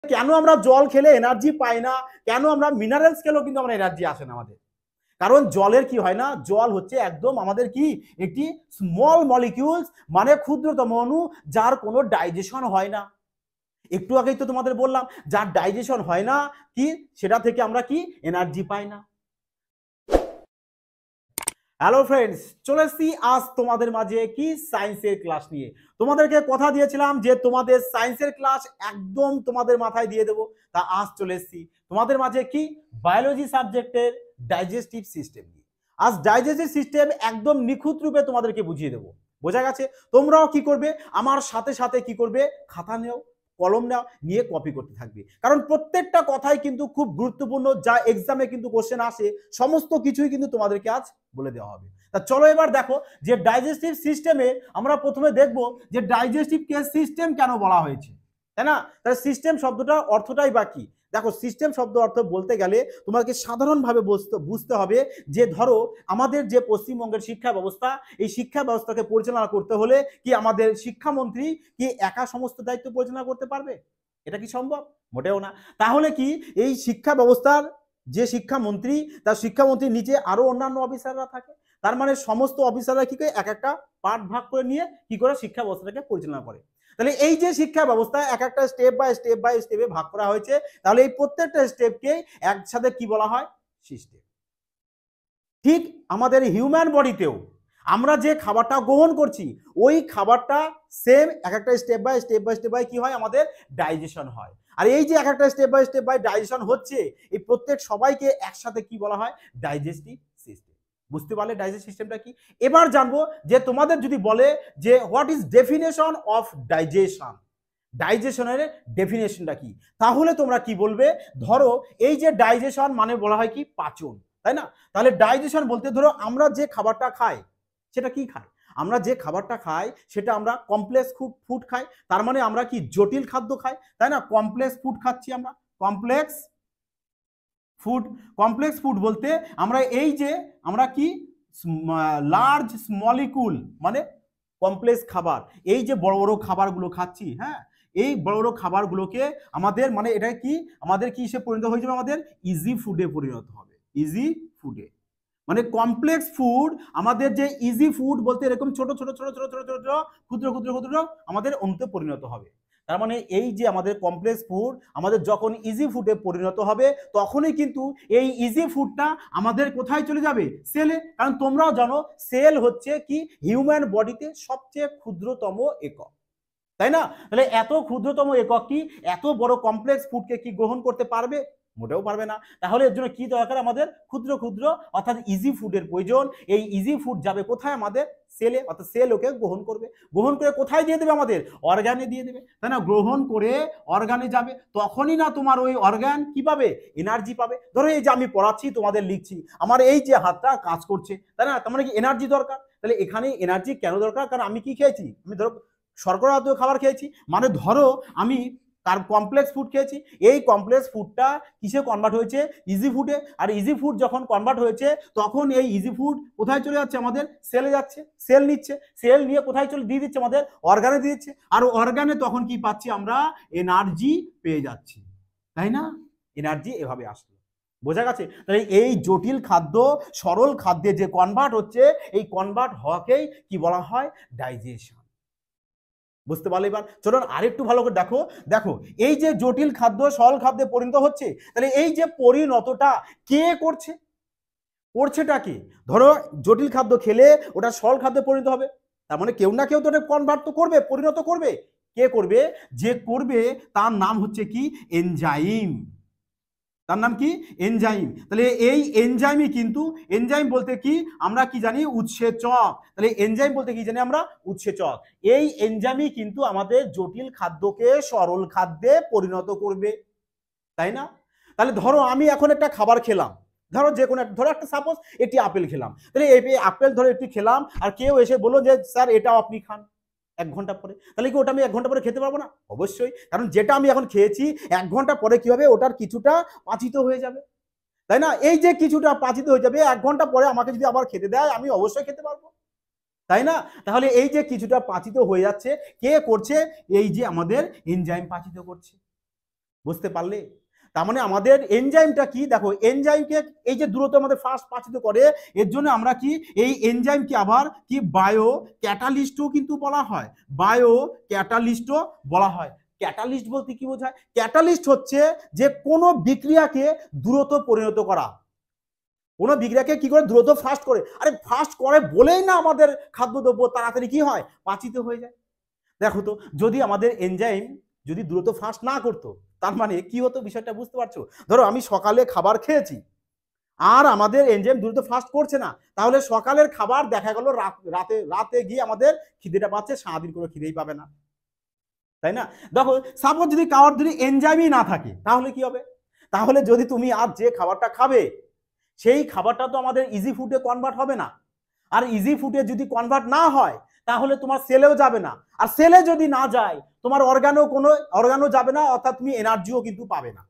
কেন আমরা জল খেলে এনার্জি পাই না, কেন আমরা মিনারেলস খেলেও কিন্তু আমরা এনার্জি আসে না আমাদের? কারণ জলের কি হয় না, জল হচ্ছে একদম আমাদের কি একটি স্মল মলিকিউলস, মানে ক্ষুদ্রতম অণু, যার কোনো ডাইজেশন হয় না। একটু আগেই তো তোমাদের বললাম, যার ডাইজেশন হয় না কি, সেটা থেকে আমরা কি এনার্জি পাই না। হ্যালো ফ্রেন্ডস, চলে এসেছি আজ তোমাদের মাঝে কি সায়েন্সের ক্লাস নিয়ে। তোমাদেরকে কথা দিয়েছিলাম যে তোমাদের সায়েন্সের ক্লাস একদম তোমাদের মাথায় দিয়ে দেবো, তা আজ চলে এসেছি তোমাদের মাঝে কি বায়োলজি সাবজেক্টের ডাইজেস্টিভ সিস্টেম নিয়ে। আজ ডাইজেস্টিভ সিস্টেম একদম নিখুঁত রূপে তোমাদেরকে বুঝিয়ে দেবো। বোঝা গেছে? তোমরাও কি করবে, আমার সাথে সাথে কি করবে, খাতা নেও, কলম নাও, নিয়ে কপি করতে থাকবে, কারণ প্রত্যেকটা কথাই কিন্তু খুব গুরুত্বপূর্ণ, যা এক্সামে কিন্তু কোশ্চেন আসে, সমস্ত কিছুই কিন্তু তোমাদেরকে আজ বলে দেওয়া হবে। তা চলো এবার দেখো যে ডাইজেস্টিভ সিস্টেমে আমরা প্রথমে দেখব যে ডাইজেস্টিভ সিস্টেম কেন বলা হয়েছে, তাই না? তাহলে সিস্টেম শব্দটা অর্থটাই বাকি। দেখো, সিস্টেম শব্দ অর্থ বলতে গেলে তোমাকে সাধারণভাবে বুঝতে হবে যে ধরো আমাদের যে পশ্চিমবঙ্গের শিক্ষা ব্যবস্থা, এই শিক্ষা ব্যবস্থাকে পরিচালনা করতে হলে কি আমাদের শিক্ষামন্ত্রী কি একা সমস্ত দায়িত্ব পরিচালনা করতে পারবে? এটা কি সম্ভব? মোটেও না। তাহলে কি এই শিক্ষা ব্যবস্থার যে শিক্ষামন্ত্রী, তার শিক্ষামন্ত্রীর নিচে আরো অন্যান্য অফিসাররা থাকে, তার মানে সমস্ত অফিসাররা কি করে এক একটা পার্ট ভাগ করে নিয়ে কি করে শিক্ষা ব্যবস্থাটাকে পরিচালনা করে। তাহলে এই যে শিক্ষা ব্যবস্থা এক একটা স্টেপ বাই স্টেপে ভাগ করা হয়েছে, তাহলে এই প্রত্যেকটা স্টেপকে একসাথে কি বলা হয়? সিস্টেম। ঠিক আমাদের হিউম্যান বডিতেও আমরা যে খাবারটা গ্রহণ করছি, ওই খাবারটা সেম এক একটা স্টেপ বাই কি হয়, আমাদের ডাইজেশন হয়। আর এই যে এক একটা স্টেপ বাই ডাইজেশন হচ্ছে, এই প্রত্যেক সবাইকে একসাথে কি বলা হয়? Digestive system. বুঝতে পারলে ডাইজেস্টিভ সিস্টেমটা কি? এবার জানবো যে তোমাদের যদি বলে যে what is definition of digestion, ডাইজেশনের ডেফিনেশনটা কি, তাহলে তোমরা কি বলবে? ধরো এই যে ডাইজেশন মানে বলা হয় কি পাচন, তাই না? তাহলে ডাইজেশন বলতে ধরো আমরা যে খাবারটা খাই, সেটা কি খাই? আমরা যে খাবারটা খাই সেটা আমরা কমপ্লেক্স ফুড খাই, তার মানে আমরা কি জটিল খাদ্য খাই, তাই না? কমপ্লেক্স ফুড খাচ্ছি আমরা, কমপ্লেক্স ফুড। কমপ্লেক্স ফুড বলতে আমরা এই যে আমরা কি লার্জ মলিকুল, মানে কমপ্লেক্স খাবার, এই যে বড় বড় খাবারগুলো খাচ্ছি, হ্যাঁ, এই বড় বড় খাবারগুলোকে আমাদের মানে এটা কি আমাদের কি সে পরিণত হয়ে যাবে, আমাদের ইজি ফুডে পরিণত হবে। ইজি ফুডে মানে কমপ্লেক্স ফুড, আমাদের যে ইজি ফুড বলতে এরকম ছোট ছোট ছোট ছোট ছোট ছোট ক্ষুদ্র ক্ষুদ্র ক্ষুদ্র আমাদের অন্তে পরিণত হবে। তার মানে এই যে আমাদের কমপ্লেক্স ফুড আমাদের যখন ইজি ফুডে পরিণত হবে, তখনই কিন্তু এই ইজি ফুডটা আমাদের কোথায় চলে যাবে? সেলে। কারণ তোমরাও জানো সেল হচ্ছে কি হিউম্যান বডিতে সবচেয়ে ক্ষুদ্রতম একক, তাই না? তাহলে এত ক্ষুদ্রতম একক কি এত বড় কমপ্লেক্স ফুডকে কি গ্রহণ করতে পারবে? মোটেও পারবে না। তাহলে এর জন্য কি দরকার? আমাদের ক্ষুদ্র ক্ষুদ্র অর্থাৎ ইজি ফুডের প্রয়োজন। এই ইজি ফুড যাবে কোথায়? আমাদের সেলে, অর্থাৎ সেল ওকে গ্রহণ করবে। গ্রহণ করে কোথায় দিয়ে দেবে? আমাদের অর্গানে দিয়ে দেবে, তাই না? গ্রহণ করে অর্গানে যাবে, তখনই না তোমার ওই অর্গান কি পাবে? এনার্জি পাবে। ধরো এই যে আমি পড়াচ্ছি, তোমাদের লিখছি, আমার এই যে হাতটা কাজ করছে, তাই না? তার মানে কি এনার্জি দরকার। তাহলে এখানে এনার্জি কেন দরকার? কারণ আমি কি খেয়েছি? আমি ধরো শর্করা জাতীয় খাবার খেয়েছি, মানে ধরো আমি তার কমপ্লেক্স ফুড খেয়েছি, এই কমপ্লেক্স ফুডটা কিসে কনভার্ট হয়েছে? ইজি ফুডে। আর ইজি ফুড যখন কনভার্ট হয়েছে, তখন এই ইজি ফুড কোথায় চলে যাচ্ছে? আমাদের সেলে যাচ্ছে, সেল নিচ্ছে, সেল নিয়ে কোথায় চলে দিয়ে দিচ্ছে? আমাদের অর্গানে দিয়ে দিচ্ছে। আর অর্গানে তখন কি পাচ্ছি? আমরা এনার্জি পেয়ে যাচ্ছি, তাই না? এনার্জি এভাবে আসলো। বোঝা গেছে? তাহলে এই জটিল খাদ্য সরল খাদ্যে যে কনভার্ট হচ্ছে, এই কনভার্ট হওয়াকেই কি বলা হয়? ডাইজেশন। বুঝতে পারলে? এবার চলুন আরেকটু ভালো করে দেখো। দেখো এই যে জটিল খাদ্য সরল খাদ্যে পরিণত হচ্ছে, তাহলে এই যে পরিণতটা কে করছে? করছেটা কে? ধরো জটিল খাদ্য খেলে ওটা সরল খাদ্যে পরিণত হবে, তার মানে কেউ না কেউ তো ওটা কনভার্ট তো করবে, পরিণত করবে। কে করবে? যে করবে তার নাম হচ্ছে কি এনজাইম। তার নাম কি? এনজাইম। তাহলে এই এনজাইমই কিন্তু, এনজাইম বলতে কি আমরা কি জানি? উৎসেচক। তাহলে এনজাইম বলতে কি জানি আমরা? উৎসেচক। এই এনজাইমই কিন্তু আমাদের জটিল খাদ্যকে সরল খাদ্যে পরিণত করবে, তাই না? তাহলে ধরো আমি এখন একটা খাবার খেলাম, ধরো যে কোনো ধরো একটা সাপোজ একটি আপেল খেলাম, তাহলে এই আপেল ধরো একটি খেলাম, আর কেউ এসে বললো যে স্যার এটাও আপনি খান 1 ঘন্টা পরে, তাহলে কি ওটা আমি 1 ঘন্টা পরে খেতে পারবো না? অবশ্যই, কারণ যেটা আমি এখন খেয়েছি 1 ঘন্টা পরে কি হবে? ওটার কিছুটা পাচিত হয়ে যাবে, তাই না? এই যে কিছুটা পাচিত হয়ে যাবে, 1 ঘন্টা পরে আমাকে যদি আবার খেতে দেয়, আমি অবশ্যই খেতে পারবো, তাই না? তাহলে এই যে কিছুটা পাচিত হয়ে যাচ্ছে, কে করছে? এই যে আমাদের এনজাইম পাচিত করছে। বুঝতে পারলে? তার মানে আমাদের এনজাইমটা কি, দেখো এনজাইমকে এই যে দ্রুত আমাদের ফাস্ট পাচিত করে, এর জন্য আমরা কি এই এনজাইমকে আবার কি বায়ো ক্যাটালিস্টও কিন্তু বলা হয়, বায়ো ক্যাটালিস্টও বলা হয়। ক্যাটালিস্ট বলতে কি বোঝায়? ক্যাটালিস্ট হচ্ছে যে কোনো বিক্রিয়াকে দ্রুত পরিণত করা, কোনো বিক্রিয়াকে কি করে দ্রুত ফাস্ট করে, আরে ফাস্ট করে বলেই না আমাদের খাদ্যদ্রব্য তাড়াতাড়ি কি হয়, পাচিত হয়ে যায়। দেখো তো যদি আমাদের এনজাইম যদি দ্রুত ফাস্ট না করতো, তার মানে কি হতো বিষয়টা বুঝতে পারছো? ধরো আমি সকালে খাবার খেয়েছি আর আমাদের এনজাইম দ্রুত ফাস্ট করছে না, তাহলে সকালের খাবার দেখা গেল রাতে রাতে গিয়ে আমাদের খিদেটা পাচ্ছে, সারাদিন কোনো খিদেই পাবে না, তাই না? দেখো সাপোজ যদি কারোর যদি এনজাইমই না থাকে তাহলে কি হবে? তাহলে যদি তুমি আজ যে খাবারটা খাবে সেই খাবারটা তো আমাদের ইজি ফুডে কনভার্ট হবে না, আর ইজি ফুডে যদি কনভার্ট না হয় তাহলে তোমার সেলেও যাবে না, আর সেলে যদি না যায় তোমার অর্গানও যাবে না, অর্থাৎ তুমি এনার্জিও কিন্তু পাবে না।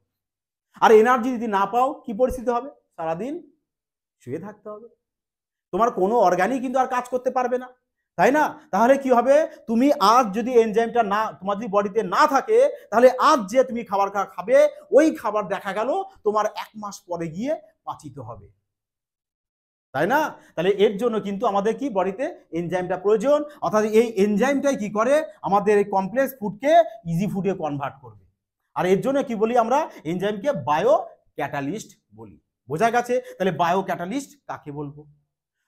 আর এনার্জি যদি না পাও কি পরিস্থিতি হবে? সারাদিন শুয়ে থাকতে হবে, তোমার কোনো অর্গানই কিন্তু আর কাজ করতে পারবে না, তাই না? তাহলে কি হবে? তুমি আজ যদি এনজাইমটা না তোমার যদি বডিতে না থাকে, তাহলে আজ যে তুমি খাবার খাবে ওই খাবার দেখা গেল তোমার 1 মাস পরে গিয়ে পাচিত হবে, তাই না? তাহলে এর জন্য কিন্তু আমাদের কি বডিতে এনজাইমটা প্রয়োজন, অর্থাৎ এই এনজাইমটাই কি করে আমাদের এই কমপ্লেক্স ফুডকে ইজি ফুডে কনভার্ট করবে। আর এর জন্য কি বলি আমরা? এনজাইমকে বায়ো ক্যাটালিস্ট বলি। বোঝা গেছে? তাহলে বায়ো ক্যাটালিস্ট কাকে বলবো?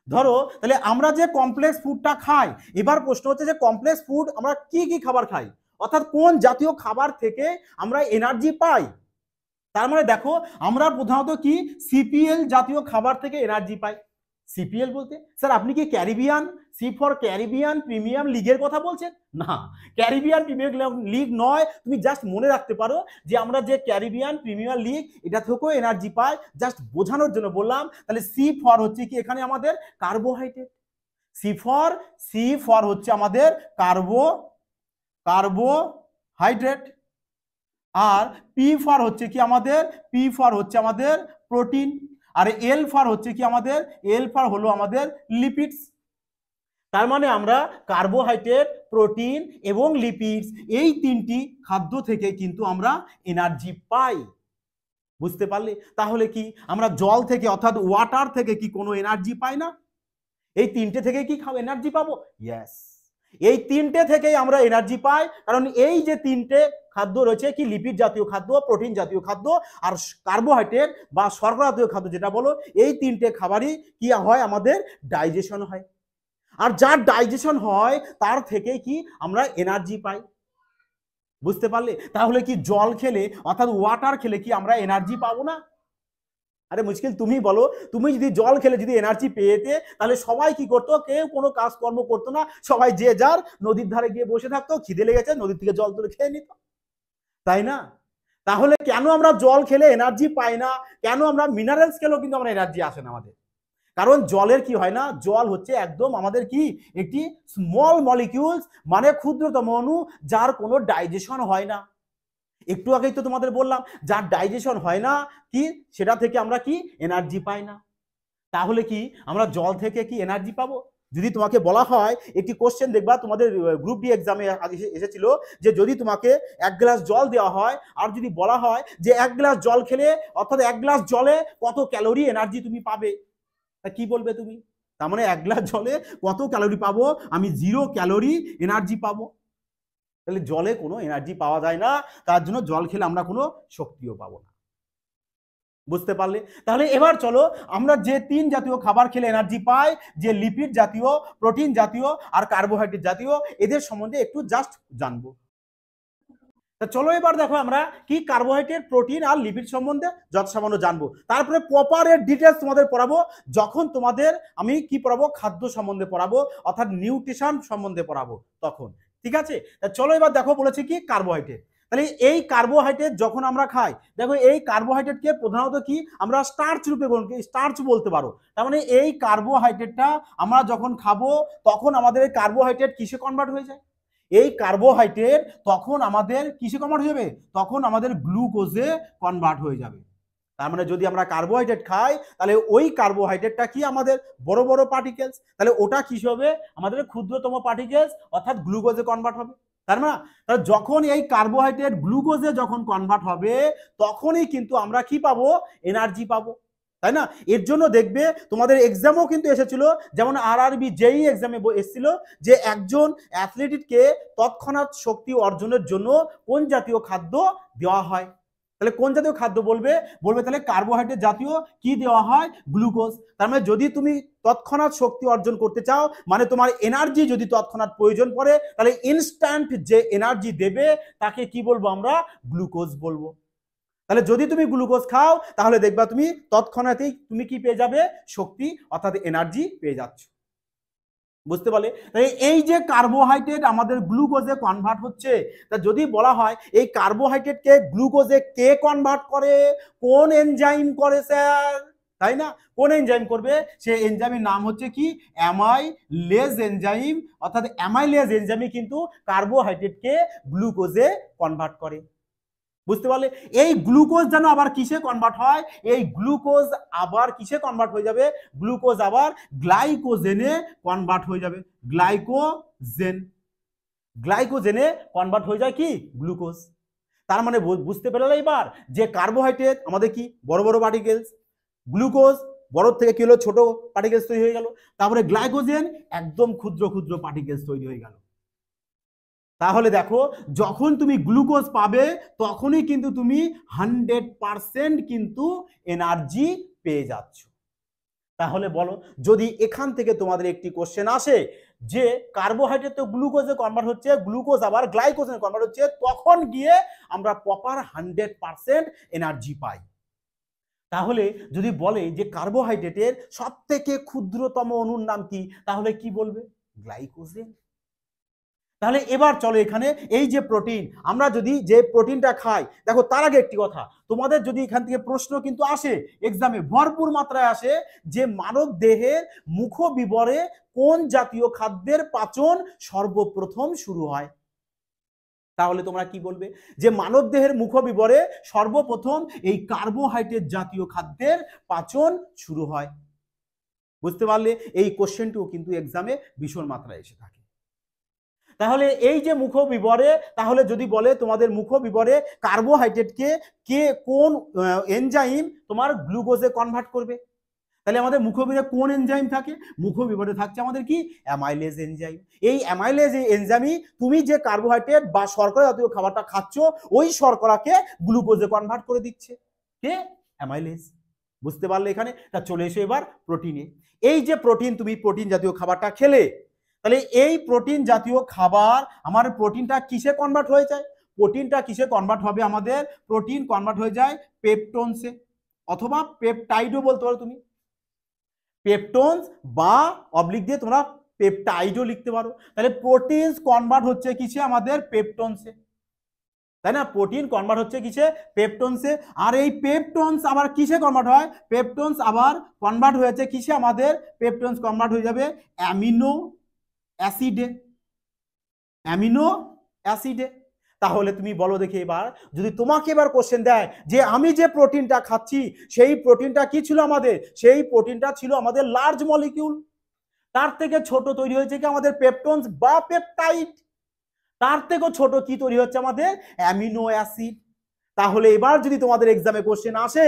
ধরো তাহলে আমরা যে কমপ্লেক্স ফুডটা খাই, এবার প্রশ্ন হচ্ছে যে কমপ্লেক্স ফুড আমরা কি কি খাবার খাই, অর্থাৎ কোন জাতীয় খাবার থেকে আমরা এনার্জি পাই। তার মানে দেখো আমরা প্রধানত কি সিপিএল জাতীয় খাবার থেকে এনার্জি পাই। সিপিএল বলতে স্যার আপনি কি Caribbean, C for Caribbean premium লিগের কথা বলছেন? না, ক্যারিবিয়ান প্রিমিয়াম লিগ নয়, তুমি জাস্ট মনে রাখতে পারো যে আমরা যে ক্যারিবিয়ান প্রিমিয়ার লিগ এটা থেকেও এনার্জি পাই, জাস্ট বোঝানোর জন্য বললাম। তাহলে সি ফর হচ্ছে কি এখানে আমাদের কার্বোহাইড্রেট, সি ফর হচ্ছে আমাদের কার্বোহাইড্রেট, আর পি ফর হচ্ছে কি আমাদের প্রোটিন, আর এল ফর হচ্ছে কি আমাদের হলো আমাদের লিপিডস। তার মানে আমরা কার্বোহাইড্রেট, প্রোটিন এবং লিপিডস এই তিনটি খাদ্য থেকে কিন্তু আমরা এনার্জি পাই। বুঝতে পারলে? তাহলে কি আমরা জল থেকে অর্থাৎ ওয়াটার থেকে কি কোনো এনার্জি পাই না? এই তিনটে থেকে কি এনার্জি পাবো? ইয়েস, এই তিনটে থেকেই আমরা এনার্জি পাই, কারণ এই যে তিনটে খাদ্য রয়েছে কি লিপিড জাতীয় খাদ্য, প্রোটিন জাতীয় খাদ্য আর কার্বোহাইড্রেট বা শর্করা জাতীয় খাদ্য যেটা বলো, এই তিনটে খাবারই কি হয় আমাদের ডাইজেশন হয়, আর যার ডাইজেশন হয় তার থেকে কি আমরা এনার্জি পাই। বুঝতে পারলে? তাহলে কি জল খেলে অর্থাৎ ওয়াটার খেলে কি আমরা এনার্জি পাবো না? আরে মুশকিল তুমি বলো, তুমি যদি জল খেলে যদি এনার্জি পেতে তাহলে সবাই কি করতো? কেউ কোনো কাজকর্ম করতো না, সবাই যে যার নদীর ধারে গিয়ে বসে থাকতো, খিদে লেগেছে নদীর থেকে জল তুলে খেয়ে নিত, তাই না? তাহলে কেন আমরা জল খেলে এনার্জি পাই না? কেন আমরা মিনারেলস খেলেও কিন্তু আমরা এনার্জি আসে না আমাদের? কারণ জলের কি হয় না, জল হচ্ছে একদম আমাদের কি একটি স্মল মলিকিউলস, মানে ক্ষুদ্রতম অণু, যার কোনো ডাইজেশন হয় না। একটু আগেই তো তোমাদের বললাম যার ডাইজেশন হয় না কি সেটা থেকে আমরা কি এনার্জি পাই না। তাহলে কি আমরা জল থেকে কি এনার্জি পাবো? যদি তোমাকে বলা হয় একটি কোশ্চেন দেখবা তোমাদের গ্রুপ ডি এক্সামে আগে এসেছিল, যে যদি তোমাকে 1 গ্লাস জল দেওয়া হয় আর যদি বলা হয় যে 1 গ্লাস জল খেলে অর্থাৎ 1 গ্লাস জলে কত ক্যালোরি এনার্জি তুমি পাবে, তা কি বলবে তুমি? তার মানে 1 গ্লাস জলে কত ক্যালোরি পাবো? আমি 0 ক্যালোরি এনার্জি পাবো। তাহলে জলে কোনো এনার্জি পাওয়া যায় না, তার জন্য জল খেলে আমরা কোনো শক্তিও পাবো না। বুঝতে পারলে? তাহলে এবার চলো আমরা যে 3 জাতীয় খাবার খেলে এনার্জি পাই, যে লিপিড জাতীয়, প্রোটিন জাতীয় আর কার্বোহাইড্রেট জাতীয়, এদের সম্বন্ধে একটু জাস্ট জানবো। তা চলো এবার দেখো আমরা কি কার্বোহাইড্রেট, প্রোটিন আর লিপিড সম্বন্ধে যথাসামান্য জানবো, তারপরে প্রপার এর ডিটেলস তোমাদের পড়াবো যখন তোমাদের আমি কি পড়াবো, খাদ্য সম্বন্ধে পড়াবো, অর্থাৎ নিউট্রিশন সম্বন্ধে পড়াবো তখন। ঠিক আছে? তা চলো এবার দেখো বলেছি কি কার্বোহাইড্রেট। তাহলে এই কার্বোহাইড্রেট যখন আমরা খাই, দেখো এই কার্বোহাইড্রেটকে প্রধানত কি আমরা স্টার্চ রূপে স্টার্চ বলতে পারো। তার মানে এই কার্বোহাইড্রেটটা আমরা যখন খাবো তখন আমাদের এই কার্বোহাইড্রেট কিসে কনভার্ট হয়ে যায়? এই কার্বোহাইড্রেট তখন আমাদের কিসে কনভার্ট হয়ে যাবে? তখন আমাদের গ্লুকোজে কনভার্ট হয়ে যাবে। তার মানে যদি আমরা কার্বোহাইড্রেট খাই তাহলে ওই কার্বোহাইড্রেটটা কি আমাদের বড় বড় পার্টিকেলস, তাহলে ওটা কি হবে? আমাদের ক্ষুদ্রতম পার্টিকেলস, অর্থাৎ গ্লুকোজে কনভার্ট হবে। তার মানে তাহলে যখন এই কার্বোহাইড্রেট গ্লুকোজে যখন কনভার্ট হবে তখনই কিন্তু আমরা কি পাবো, এনার্জি পাবো, তাই না? এর জন্য দেখবে তোমাদের এক্সামও কিন্তু এসেছিল, যেমন আরআরবি জেই এক্সামে এসেছিল যে একজন অ্যাথলেটিককে তৎক্ষণাৎ শক্তি অর্জনের জন্য কোন জাতীয় খাদ্য দেওয়া হয়। তাহলে কোন জাতীয় খাদ্য বলবে, বলবে তাহলে কার্বোহাইড্রেট জাতীয় কি দেওয়া হয়, গ্লুকোজ। তার মানে যদি তুমি তৎক্ষণাৎ শক্তি অর্জন করতে চাও, মানে তোমার এনার্জি যদি তৎক্ষণাৎ প্রয়োজন পড়ে, তাহলে ইনস্ট্যান্ট যে এনার্জি দেবে তাকে কি বলবো আমরা, গ্লুকোজ বলবো। তাহলে যদি তুমি গ্লুকোজ খাও তাহলে দেখবা তুমি তৎক্ষণাৎই তুমি কি পেয়ে যাবে, শক্তি অর্থাৎ এনার্জি পেয়ে যাচ্ছ। বুঝতে পারলে? এই যে কার্বোহাইড্রেট আমাদের গ্লুকোজে কনভার্ট হচ্ছে, তা যদি বলা হয় এই কার্বোহাইড্রেটকে গ্লুকোজে কে কনভার্ট করে, কোন এনজাইম করে স্যার, তাই না? কোন এনজাইম করবে, সেই এনজাইমের নাম হচ্ছে কি, অ্যামাইলেজ এনজাইম। অর্থাৎ অ্যামাইলেজ এনজাইমই কিন্তু কার্বোহাইড্রেটকে গ্লুকোজে কনভার্ট করে। বুঝতে পারলে? এই গ্লুকোজ যেন আবার কিসে কনভার্ট হয়, এই গ্লুকোজ আবার কিসে কনভার্ট হয়ে যাবে, গ্লুকোজ আবার গ্লাইকোজেনে কনভার্ট হয়ে যাবে। গ্লাইকোজেনে কনভার্ট হয়ে যায় কি, গ্লুকোজ। তার মানে বুঝতে পেরে এবার যে কার্বোহাইড্রেট আমাদের কি বড় বড় পার্টিকেলস, গ্লুকোজ বড় থেকে কি হলো, ছোট পার্টিকেলস তৈরি হয়ে গেল, তারপরে গ্লাইকোজেন একদম ক্ষুদ্র ক্ষুদ্র পার্টিকেলস তৈরি হয়ে গেল। তাহলে দেখো যখন তুমি গ্লুকোজ পাবে তখনই কিন্তু তুমি 100% কিন্তু এনার্জি পেয়ে যাচ্ছ। তাহলে বলো, যদি এখান থেকে তোমাদের একটি কোশ্চেন আসে যে কার্বোহাইড্রেট তো গ্লুকোজে কনভার্ট হচ্ছে, গ্লুকোজ আবার গ্লাইকোজেনে কনভার্ট হচ্ছে, তখন গিয়ে আমরা প্রপার 100% এনার্জি পাই। তাহলে যদি বলে যে কার্বোহাইড্রেটের সব থেকে ক্ষুদ্রতম অণুর নাম কি, তাহলে কি বলবে, গ্লাইকোজেন। তাহলে এবার চলো এখানে এই যে প্রোটিন, আমরা যদি যে প্রোটিনটা খাই, দেখো তার আগে একটি কথা, তোমাদের যদি এখান থেকে প্রশ্ন কিন্তু আসে এক্সামে ভরপুর মাত্রায় আসে যে মানব দেহের মুখবিবরে কোন জাতীয় খাদ্যের পাচন সর্বপ্রথম শুরু হয়, তাহলে তোমরা কি বলবে যে মানব দেহের মুখবিবরে সর্বপ্রথম এই কার্বোহাইড্রেট জাতীয় খাদ্যের পাচন শুরু হয়। বুঝতে পারলে? এই কোশ্চেনটিও কিন্তু এক্সামে ভীষণ মাত্রায় এসে থাকে। তাহলে এই যে মুখবিবরে, তাহলে যদি বলে তোমাদের মুখবিবরে কার্বোহাইড্রেটকে কে কোন এনজাইম তোমার গ্লুকোজে কনভার্ট করবে, তাহলে আমাদের মুখবিবরে কোন এনজাইম থাকে, মুখবিবরে থাকছে আমাদের কি, অ্যামাইলেজ এনজাইম। এই অ্যামাইলেজ এনজাইমই তুমি যে কার্বোহাইড্রেট বা শর্করা জাতীয় খাবারটা খাচ্ছ ওই শর্করাকে গ্লুকোজে কনভার্ট করে দিচ্ছে কে, অ্যামাইলেজ। বুঝতে পারলে? এখানে তা চলে এসো এবার প্রোটিনে। এই যে প্রোটিন, তুমি প্রোটিন জাতীয় খাবারটা খেলে, তাহলে এই প্রোটিন জাতীয় খাবার আমার প্রোটিনটা কিসে কনভার্ট হয়ে যায়, প্রোটিনটা কিসে কনভার্ট হবে, আমাদের প্রোটিন কনভার্ট হয়ে যায় পেপটোনসে, অথবা পেপটাইডও বলতে পারো তুমি, পেপটোনস বা অবলিক দিয়ে তোমরা পেপটাইডও লিখতে পারো। তাহলে প্রোটিন কনভার্ট হচ্ছে কিসে, আমাদের পেপটোনসে, তাই না? প্রোটিন কনভার্ট হচ্ছে কিসে, পেপটোনসে। আর এই পেপটোনস আবার কিসে কনভার্ট হয়, পেপটোনস আবার কনভার্ট হয়েছে কিসে, আমাদের পেপটোনস কনভার্ট হয়ে যাবে অ্যামিনো অ্যাসিডে, অ্যামিনো অ্যাসিডে। তাহলে তুমি বলো দেখি এবার, যদি তোমাকে এবার কোশ্চেন দেয় যে আমি যে প্রোটিনটা খাচ্ছি সেই প্রোটিনটা কি ছিল আমাদের, সেই প্রোটিনটা ছিল আমাদের লার্জ মলিকিউল, তার থেকে ছোট তৈরি হয়েছে কি আমাদের পেপটোনস বা পেপটাইড, তার থেকেও ছোট কি তৈরি হচ্ছে আমাদের অ্যামিনো অ্যাসিড। তাহলে এবার যদি তোমাদের এক্সামে কোশ্চেন আসে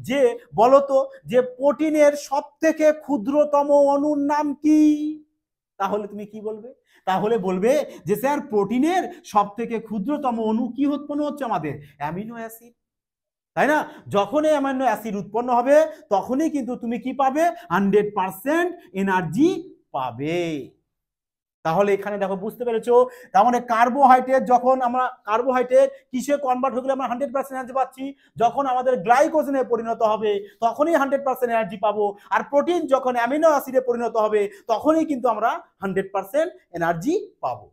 যে বলো তো যে প্রোটিনের সব থেকে ক্ষুদ্রতম অণুর নাম কি, তাহলে তুমি কি বলবে, তাহলে বলবে যে স্যার প্রোটিনের সব থেকে ক্ষুদ্রতম অণু কি উৎপন্ন হচ্ছে, আমাদের অ্যামিনো অ্যাসিড, তাই না? যখন এই অ্যামিনো অ্যাসিড উৎপন্ন হবে তখনই কিন্তু তুমি কি পাবে, 100% এনার্জি পাবে। তাহলে এখানে দেখো বুঝতে পেরেছো, তার মানে কার্বোহাইড্রেট যখন আমরা কার্বোহাইড্রেট কিসে কনভার্ট হয়ে গেলে আমরা 100% এনার্জি পাচ্ছি, যখন আমাদের গ্লাইকোজেনে পরিণত হবে তখনই 100% এনার্জি পাবো। আর প্রোটিন যখন অ্যামিনো অ্যাসিডে পরিণত হবে তখনই কিন্তু আমরা 100% এনার্জি পাবো।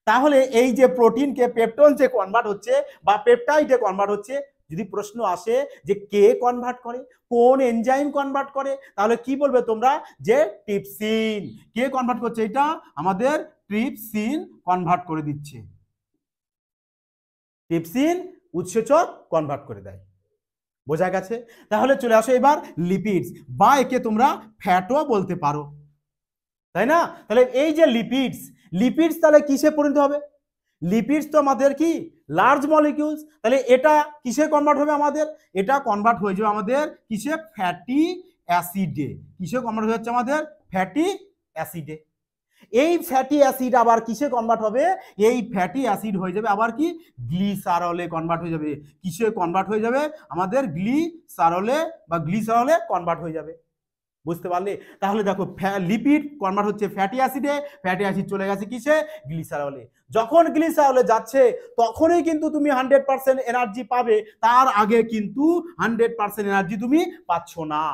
তাহলে এই যে প্রোটিনকে পেপটোনসে কনভার্ট হচ্ছে বা পেপটাইডে কনভার্ট হচ্ছে, যদি প্রশ্ন আসে যে কে কনভার্ট করে, কোন এনজাইম কনভার্ট করে, তাহলে কি বলবে তোমরা, যে ট্রিপসিন। কে কনভার্ট করছে, এটা আমাদের ট্রিপসিন কনভার্ট করে দিচ্ছে, ট্রিপসিন উৎসেচক কনভার্ট করে দেয়। বোঝা গেছে? তাহলে চলে আসো এবার লিপিডস, বা একে তোমরা ফ্যাটও বলতে পারো, তাই না? তাহলে এই যে লিপিডস, লিপিডস তাহলে কিসে পরিণত হবে, লিপিডস তো আমাদের কি লার্জ মলিকিউলস, তাহলে এটা কিসে কনভার্ট হবে আমাদের, এটা কনভার্ট হয়ে যাবে আমাদের কিসে, ফ্যাটি অ্যাসিডে। কিসে কনভার্ট হয়ে যাচ্ছে আমাদের, ফ্যাটি অ্যাসিডে। এই ফ্যাটি অ্যাসিড আবার কিসে কনভার্ট হবে, এই ফ্যাটি অ্যাসিড হয়ে যাবে আবার কি গ্লিসারলে কনভার্ট হয়ে যাবে। কিসে কনভার্ট হয়ে যাবে আমাদের, গ্লিসারলে বা গ্লিসারলে কনভার্ট হয়ে যাবে। বুঝতে পারলে? তাহলে দেখো লিপিড কনভার্ট হচ্ছে ফ্যাটি অ্যাসিডে, ফ্যাটি অ্যাসিড চলে গেছে কিসে, গ্লিসারলে। যখন গ্লিসারলে যাচ্ছে তখনই কিন্তু তুমি 100% এনার্জি পাবে, তার আগে কিন্তু 100% এনার্জি তুমি পাচ্ছ না।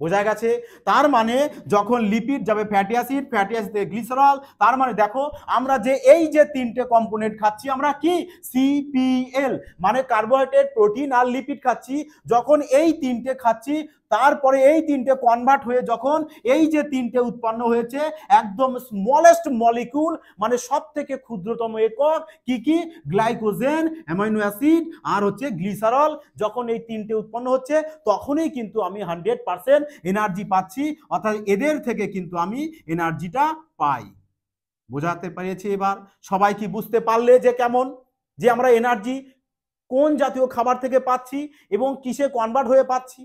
বোঝা গেছে? তার মানে যখন লিপিড যাবে ফ্যাটি অ্যাসিড, ফ্যাটি অ্যাসিড থেকে গ্লিসারল, তার মানে দেখো আমরা যে এই যে তিনটে কম্পোনেন্ট খাচ্ছি আমরা কি, সিপিএল মানে কার্বোহাইড্রেট, প্রোটিন আর লিপিড খাচ্ছি। যখন এই তিনটে খাচ্ছি তারপরে এই তিনটে কনভার্ট হয়ে যখন এই যে তিনটে উৎপন্ন হয়েছে একদম স্মলেস্ট মলিকিউল মানে সব থেকে ক্ষুদ্রতম একক কি কি, গ্লাইকোজেন, অ্যামাইনো অ্যাসিড আর হচ্ছে গ্লিসারল। যখন এই তিনটে উৎপন্ন হচ্ছে তখনই কিন্তু আমি 100% এনার্জি পাচ্ছি, অর্থাৎ এদের থেকে কিন্তু আমি এনার্জিটা পাই। বোঝাতে পেরেছি? এবার সবাই কি বুঝতে পারলে যে কেমন, যে আমরা এনার্জি কোন জাতীয় খাবার থেকে পাচ্ছি এবং কিসে কনভার্ট হয়ে পাচ্ছি।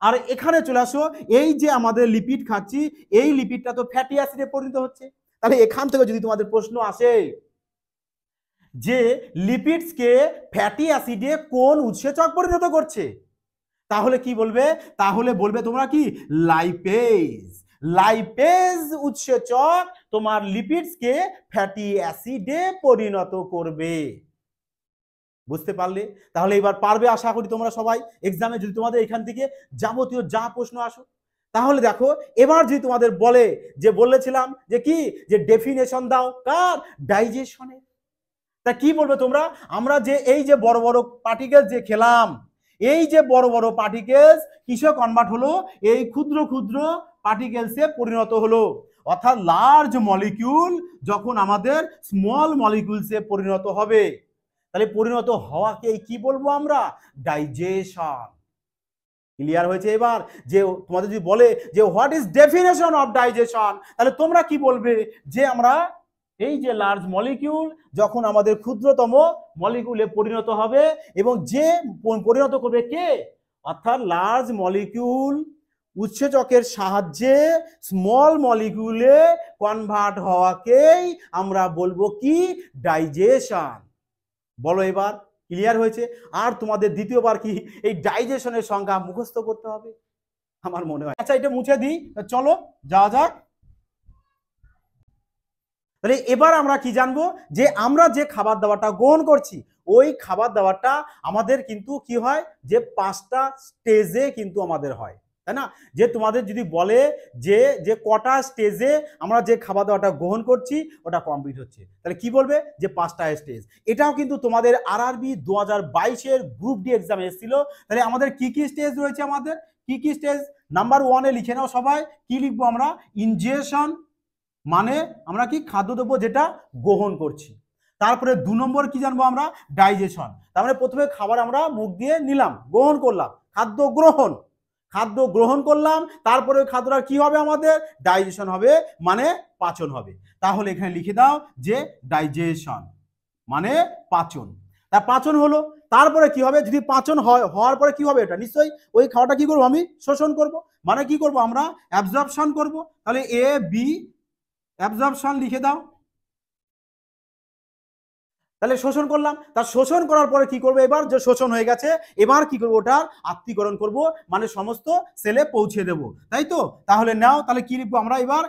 আর এখানে চলে আসো, এই যে আমাদের লিপিড খাচ্ছি এই লিপিডটা তো ফ্যাটি অ্যাসিডে পরিণত হচ্ছে। তাহলে এখান থেকে যদি তোমাদের প্রশ্ন আসে যে লিপিডসকে ফ্যাটি অ্যাসিডে কোন উৎসেচক পরিণত করছে, তাহলে কি বলবে, তাহলে বলবে তোমরা কি, লাইপেজ। লাইপেজ উৎসেচক তোমার লিপিডসকে ফ্যাটি অ্যাসিডে পরিণত করবে। বুঝতে পারলে? তাহলে এবার পারবে আশা করি তোমরা সবাই এক্সামে, যদি তোমাদের এখান থেকে যাবতীয় যা প্রশ্ন আসো। তাহলে দেখো এবার যদি তোমাদের বলে যে বলেছিলাম যে কি, যে ডেফিনেশন দাও কার, ডাইজেশনের, তা কি বলবে তোমরা, আমরা যে এই যে বড় বড় পার্টিকেলস যে খেলাম, এই যে বড় বড় পার্টিকেলস কিসে কনভার্ট হলো, এই ক্ষুদ্র ক্ষুদ্র পার্টিকেলসে পরিণত হলো। অর্থাৎ লার্জ মলিকিউল যখন আমাদের স্মল মলিকিউলসে পরিণত হবে, তাহলে পরিণত হওয়াকে কি বলবো আমরা, ডাইজেশন। ক্লিয়ার হয়েছে? এবার যে তোমাদের যদি বলে যে what is definition of digestion, তাহলে তোমরা কি বলবে, যে আমরা এই যে লার্জ মলিকিউল যখন আমাদের ক্ষুদ্রতম মলিকিউলে পরিণত হবে এবং যে পরিণত করবে কে, অর্থাৎ লার্জ মলিকিউল উৎসেচকের সাহায্যে স্মল মলিকিউলে কনভার্ট হওয়াকেই আমরা বলবো কি, ডাইজেশন। বলো এবার ক্লিয়ার হয়েছে? আর তোমাদের দ্বিতীয়বার কি এই ডাইজেশনের সংজ্ঞা মুখস্থ করতে হবে আমার মনে হয়। আচ্ছা এটা মুছে দিই, চলো যাওয়া যাক। তাহলে এবার আমরা কি জানবো, যে আমরা যে খাবার দাবারটা গ্রহণ করছি ওই খাবার দাবারটা আমাদের কিন্তু কি হয়, যে 5টা স্টেজে কিন্তু আমাদের হয়, তাই না? যে তোমাদের যদি বলে যে যে কটা স্টেজে আমরা যে খাবার দাবারটা গ্রহণ করছি ওটা কমপ্লিট হচ্ছে, তাহলে কি বলবে, যে 5টা স্টেজ। এটাও কিন্তু তোমাদের আরআরবি 2022-এর গ্রুপ ডি এক্সামে এসেছিল। তাহলে আমাদের কি কি স্টেজ রয়েছে, আমাদের কি কি স্টেজ, নাম্বার 1-এ লিখে নাও সবাই, কি লিখবো আমরা, ইনজেকশন মানে আমরা কি খাদ্যদ্রব্য যেটা গ্রহণ করছি। তারপরে 2 নম্বর কি জানবো আমরা, ডাইজেশন। তার মানে প্রথমে খাবার আমরা মুখ দিয়ে নিলাম, গ্রহণ করলাম, খাদ্য গ্রহণ, খাদ্য গ্রহণ করলাম, তারপরে খাদ্যটা কি হবে আমাদের, ডাইজেশন হবে মানে পাচন হবে। তাহলে এখানে লিখে দাও যে ডাইজেশন মানে পাচন। তা পাচন হলো, তারপরে কি হবে, যদি পাচন হওয়ার পরে কি হবে, এটা নিশ্চয়ই ওই খাওয়াটা কি করবো আমি, শোষণ করব, মানে কি করব আমরা, অ্যাবজর্পশন করব। তাহলে এ বি অ্যাবজর্পশন লিখে দাও। তাহলে শোষণ করলাম, তার শোষণ করার পরে কি করবো, এবার যে শোষণ হয়ে গেছে এবার কি করবো, ওটার আত্তীকরণ করব মানে সমস্ত সেলে পৌঁছে দেব, তাই তো? তাহলে নাও, তাহলে কি লিখবো আমরা এবার,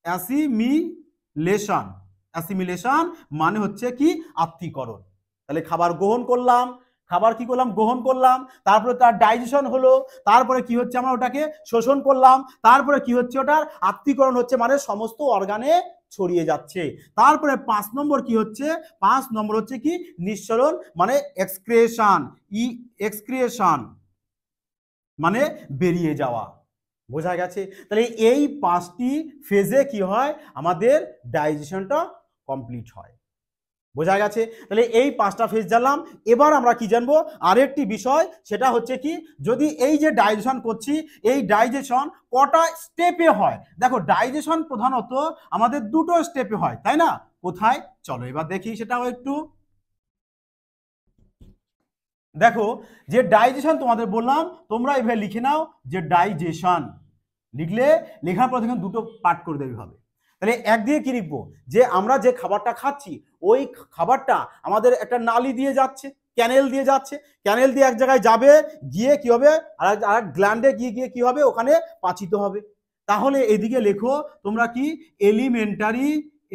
অ্যাসিমিলেশন। অ্যাসিমিলেশন মানে হচ্ছে কি, আত্তীকরণ। তাহলে খাবার গ্রহণ করলাম, খাবার কি করলাম, গ্রহণ করলাম, তারপরে তার ডাইজেশন হলো, তারপরে কি হচ্ছে, আমরা ওটাকে শোষণ করলাম, তারপরে কি হচ্ছে, ওটার আত্তীকরণ হচ্ছে মানে সমস্ত অর্গানে ছড়িয়ে যাচ্ছে। তারপরে 5 নম্বর কি হচ্ছে, 5 নম্বর হচ্ছে কি, নিঃসরণ মানে এক্সক্রিয়েশন, এক্সক্রিয়েশন মানে বেরিয়ে যাওয়া। বোঝা গেছে? তাহলে এই 5টি ফেজে কি হয়, আমাদের ডাইজেশনটা কমপ্লিট হয়। বোঝা গেছে? তাহলে এই 5টা ফেজ জানলাম। এবার আমরা কি জানবো, আরেকটি বিষয়, সেটা হচ্ছে কি, যদি এই যে ডাইজেশন করছি এই ডাইজেশন কটা স্টেপে হয়। দেখো ডাইজেশন প্রধানত আমাদের 2টো স্টেপে হয়, তাই না? কোথায়, চলো এবার দেখি সেটাও একটু। দেখো যে ডাইজেশন তোমাদের বললাম, তোমরা এভাবে লিখে নাও যে ডাইজেশন। লিখলে লেখার পর দেখুন দুটো পার্ট করে দেবে হবে। তাহলে একদিকে কি লিখবো, যে আমরা যে খাবারটা খাচ্ছি ওই খাবারটা আমাদের একটা নালি দিয়ে যাচ্ছে, ক্যানেল দিয়ে যাচ্ছে, ক্যানেল দিয়ে এক জায়গায় যাবে, গিয়ে কি হবে আর গ্ল্যান্ডে গিয়ে গিয়ে কি হবে ওখানে পাচিত হবে। তাহলে এদিকে লেখো তোমরা কি এলিমেন্টারি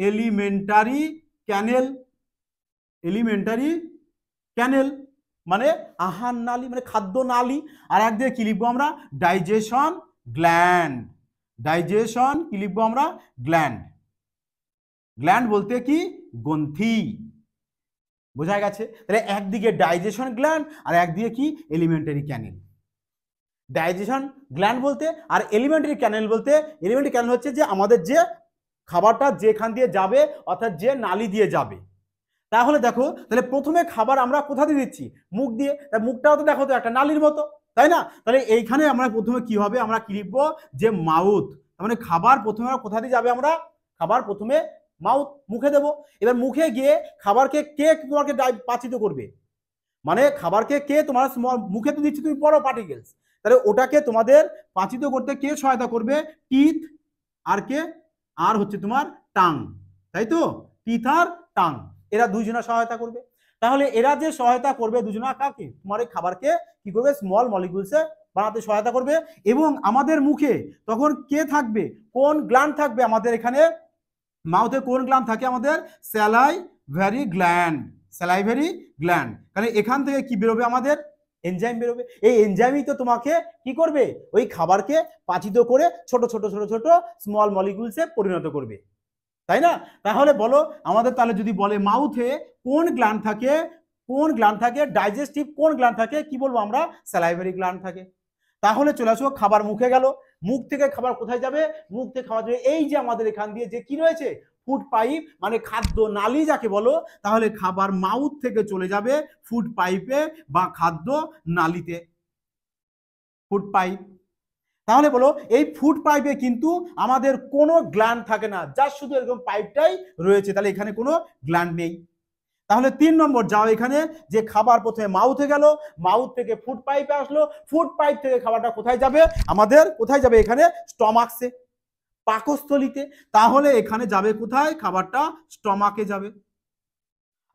এলিমেন্টারি ক্যানেল, এলিমেন্টারি ক্যানেল মানে আহার নালী মানে খাদ্য নালী। আর একদিকে কি লিখবো আমরা ডাইজেশন গ্ল্যান্ড, ডাইজেশন কি লিখবো আমরা গ্ল্যান্ড, গ্ল্যান্ড বলতে কি গ্রন্থি, বোঝা গেছে। তাহলে একদিকে ডাইজেশন গ্ল্যান্ড আর একদিকে কি এলিমেন্টারি ক্যানেল। ডাইজেশন গ্ল্যান্ড বলতে আর এলিমেন্টারি ক্যানেল বলতে, এলিমেন্টারি ক্যানেল হচ্ছে যে আমাদের যে খাবারটা যেখান দিয়ে যাবে অর্থাৎ যে নালী দিয়ে যাবে। তাহলে দেখো তাহলে প্রথমে খাবার আমরা কোথা দিয়ে দিচ্ছি, মুখ দিয়ে, মুখটাও তো দেখো তো একটা নালীর মতো, তাই না? তাহলে এইখানে আমরা প্রথমে কি হবে আমরা কি লিখবো যে মাউথ, মানে খাবার প্রথমে কোথা দিয়ে যাবে, আমরা খাবার প্রথমে মাউথ মুখে দেবো। এবার মুখে গিয়ে খাবারকে কে তোমাকে পাচিত করবে, মানে খাবারকে কে তোমার মুখে তো দিচ্ছি তুমি পড়ো পার্টিকেলস, তাহলে ওটাকে তোমাদের পাচিত করতে কে সহায়তা করবে, টিথ আর কে, আর হচ্ছে তোমার টাং, তাই তো, টিথ আর টাং এরা দুইজনা সহায়তা করবে। তাহলে এরা যে সহায়তা করবে দুজনা কাকে, তোমার এই খাবারকে কি করবে স্মল মলিকিউলসে বানাতে সহায়তা করবে। এবং আমাদের মুখে তখন কে থাকবে, কোন গ্ল্যান্ড থাকবে আমাদের এখানে মাউথে, কোন গ্ল্যান্ড থাকে আমাদের স্যালাইভারি গ্ল্যান্ড, স্যালাইভারি গ্ল্যান্ড। তাহলে এখান থেকে কি বেরোবে আমাদের এনজাইম বেরোবে, এই এনজাইমই তো তোমাকে কি করবে ওই খাবারকে পাচিত করে ছোট ছোট ছোট ছোট স্মল মলিকিউলসে পরিণত করবে, তাই না? তাহলে বলো আমাদের তাহলে যদি বলে মাউথে কোন গ্ল্যান্ড থাকে, কোন গ্ল্যান্ড থাকে ডাইজেস্টিভ কোন গ্ল্যান্ড থাকে, কি বলবো আমরা স্যালাইভারি গ্ল্যান্ড থাকে। তাহলে চলে আসো খাবার মুখে গেল, মুখ থেকে খাবার কোথায় যাবে, মুখ থেকে খাবার যাবে এই যে আমাদের এখান দিয়ে যে কি রয়েছে ফুড পাইপ মানে খাদ্য নালী যাকে বলো। তাহলে খাবার মাউথ থেকে চলে যাবে ফুড পাইপে বা খাদ্য নালীতে, ফুড পাইপ। তাহলে বলো এই ফুড পাইপে কিন্তু আমাদের কোনো গ্ল্যান্ড থাকে না, যার শুধু এরকম পাইপটাই রয়েছে, তাহলে এখানে কোনো গ্ল্যান্ড নেই। তাহলে 3 নম্বর যাও, এখানে যে খাবার প্রথমে মাউথে গেল, মাউথ থেকে ফুড পাইপে আসলো, ফুড পাইপ থেকে খাবারটা কোথায় যাবে আমাদের, কোথায় যাবে এখানে স্টমাকসে, পাকস্থলিতে। তাহলে এখানে যাবে কোথায় খাবারটা, স্টমাকে যাবে।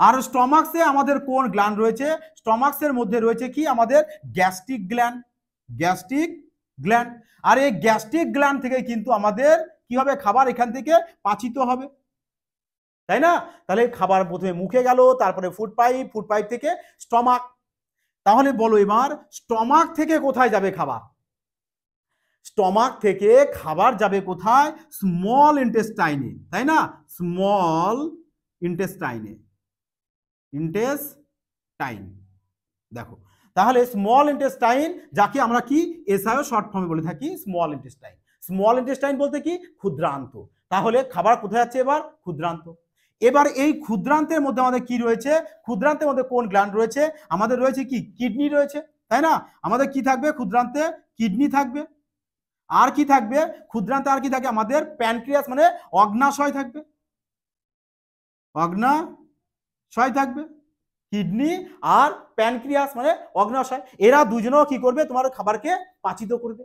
আর স্টমাকসে আমাদের কোন গ্ল্যান্ড রয়েছে, স্টমাকসের মধ্যে রয়েছে কি আমাদের গ্যাস্ট্রিক গ্ল্যান্ড, গ্যাস্ট্রিক গ্ল্যান্ড। আর এই গ্যাস্ট্রিক গ্ল্যান্ড থেকে কিন্তু আমাদের কি হবে খাবার এখান থেকে পাচিত হবে, তাই না? তাহলে খাবার প্রথমে মুখে গেল, তারপরে ফুড পাইপ, ফুড পাইপ থেকে স্টমাক। তাহলে বলো এবার স্টমাক থেকে কোথায় যাবে খাবার, স্টমাক থেকে খাবার যাবে কোথায় স্মল ইন্টেস্টাইনে, তাই না? স্মল ইন্টেস্টাইনে, ইন্টেস্টাইন দেখো। তাহলে স্মল ইন্টেস্টাইন যাকে আমরা কি এসআইও শর্ট ফর্মে বলে থাকি স্মল ইন্টেস্টাইন, স্মল ইন্টেস্টাইন বলতে কি ক্ষুদ্রান্ত। তাহলে খাবার কোথায় যাচ্ছে এবার ক্ষুদ্রান্ত। এবার এই ক্ষুদ্রান্তের মধ্যে আমাদের কি রয়েছে, ক্ষুদ্রান্তের মধ্যে কোন গ্ল্যান্ড রয়েছে, আমাদের রয়েছে কি কিডনি রয়েছে, তাই না? আমাদের কি থাকবে ক্ষুদ্রান্তে, কিডনি থাকবে। আর কি থাকবে ক্ষুদ্রান্তে, আর কি থাকে আমাদের প্যানক্রিয়াস মানে অগ্নাশয় থাকবে, অগ্নাশয় থাকবে, কিডনি আর প্যানক্রিয়াস মানে অগ্নাশয়, এরা দুজনেও কি করবে তোমার খাবারকে পাচিত করবে।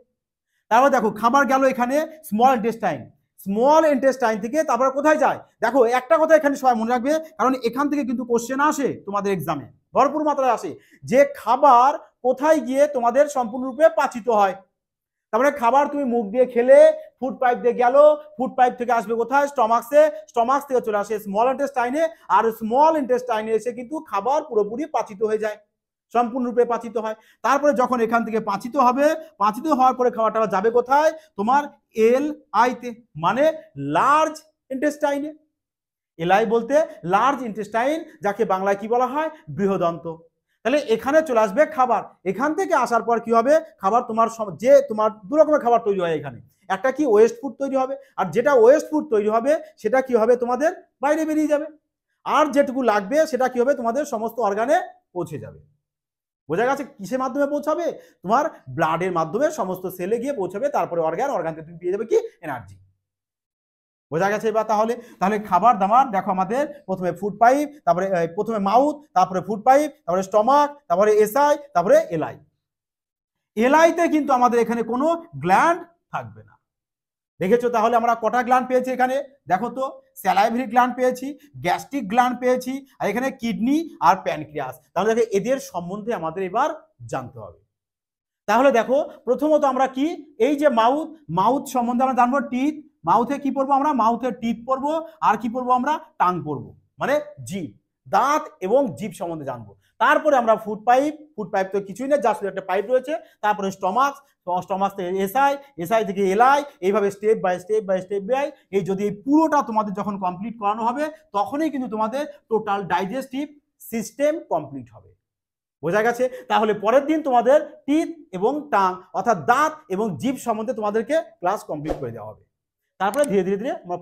তারপর দেখো খাবার গেল এখানে স্মল ইন্টেস্টাইন, স্মল ইন্টেস্টাইন থেকে তারপর কোথায় যায়, দেখো একটা কথা এখানে সবাই মনে রাখবে কারণ এখান থেকে কিন্তু কোশ্চেন আসে তোমাদের এক্সামে ভরপুর মাত্রায় আসে, যে খাবার কোথায় গিয়ে তোমাদের সম্পূর্ণরূপে পাচিত হয়। তারপরে খাবার তুমি মুখ দিয়ে খেলে ফুড পাইপ দিয়ে গেল, ফুড পাইপ থেকে আসবে কোথায় স্টমাকসে, স্টমাকস থেকে চলে আসে স্মল ইন্টেস্টাইনে, আর স্মল ইন্টেস্টাইনে এসে কিন্তু খাবার পুরোপুরি পাচিত হয়ে যায়, সম্পূর্ণরূপে পাচিত হয়। তারপরে যখন এখান থেকে পাচিত হবে, পাচিত হওয়ার পরে খাবারটা যাবে কোথায় তোমার এল আইতে মানে লার্জ ইন্টেস্টাইনে, এলআই বলতে লার্জ ইন্টেস্টাইন যাকে বাংলায় কি বলা হয় বৃহদন্ত। তাহলে এখানে চলে আসবে খাবার, এখান থেকে আসার পর কি হবে খাবার তোমার যে তোমার দু রকমের খাবার তৈরি হয় এখানে, একটা কি ওয়েস্ট ফুড তৈরি হবে, আর যেটা ওয়েস্ট ফুড তৈরি হবে সেটা কি হবে তোমাদের বাইরে বেরিয়ে যাবে, আর যেটুকু লাগবে সেটা কি হবে তোমাদের সমস্ত অর্গানে পৌঁছে যাবে। বোঝা গেছে কিসের মাধ্যমে পৌঁছাবে, তোমার ব্লাডের মাধ্যমে সমস্ত সেলে গিয়ে পৌঁছাবে, তারপরে অর্গান, অর্গান থেকে তুমি পেয়ে যাবে কি এনার্জি। বোঝা গেছে এবার? তাহলে তাহলে খাবার দাবার দেখো, আমাদের প্রথমে ফুড পাইপ, তারপরে প্রথমে মাউথ, তারপরে ফুড পাইপ, তারপরে স্টমাক, তারপরে এসআই, তারপরে এলআই। এলআইতে কিন্তু আমাদের এখানে কোনো গ্ল্যান্ড থাকবে না। দেখেছো তাহলে আমরা কটা গ্ল্যান্ড পেয়েছি এখানে? দেখো তো, স্যালাইভারি গ্ল্যান্ড পেয়েছি, গ্যাস্ট্রিক গ্ল্যান্ড পেয়েছি, আর এখানে কিডনি আর প্যানক্রিয়াস। তাহলে দেখো এদের সম্বন্ধে আমাদের এবার জানতে হবে। তাহলে দেখো প্রথমত আমরা কি, এই যে মাউথ, মাউথ সম্বন্ধে আমরা জানবো টিথ। মাউথে কি পড়বো আমরা? মাউথে টিথ পড়বো। আর কি পড়বো আমরা? টাং পড়বো, মানে জিভ, দাঁত এবং জিভ সম্বন্ধে জানবো। তারপরে আমরা ফুড পাইপ, ফুড পাইপ তো কিছুই না, জাস্ট একটা পাইপ রয়েছে। তারপরে স্টমাক, স্টমাক থেকে এসআই, এসআই থেকে এলআই, এইভাবে step by step by step by, এই যদি এই পুরোটা তোমাদের যখন কমপ্লিট করানো হবে, তখনই কিন্তু তোমাদের টোটাল ডাইজেস্টিভ সিস্টেম কমপ্লিট হবে। বোঝা গেছে? তাহলে পরের দিন তোমাদের টিথ এবং টাং অর্থাৎ দাঁত এবং জিভ সম্বন্ধে তোমাদেরকে ক্লাস কমপ্লিট করে দেওয়া হবে। তারপরে ধীরে ধীরে ধীরে আমরা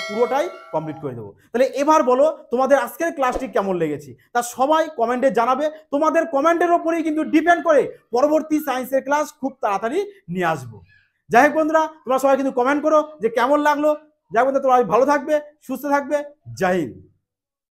পুরোটাই কমপ্লিট করে দেবো। তাহলে এবার বলো তোমাদের আজকের ক্লাসটি কেমন লেগেছে, তা সবাই কমেন্টে জানাবে। তোমাদের কমেন্টের ওপরেই কিন্তু ডিপেন্ড করে পরবর্তী সায়েন্সের ক্লাস খুব তাড়াতাড়ি নিয়ে আসবো। যাই হোক বন্ধুরা, তোমরা সবাই কিন্তু কমেন্ট করো যে কেমন লাগলো। যাই হোক বন্ধুরা, তোমরা ভালো থাকবে, সুস্থ থাকবে। জয় হিন্দ।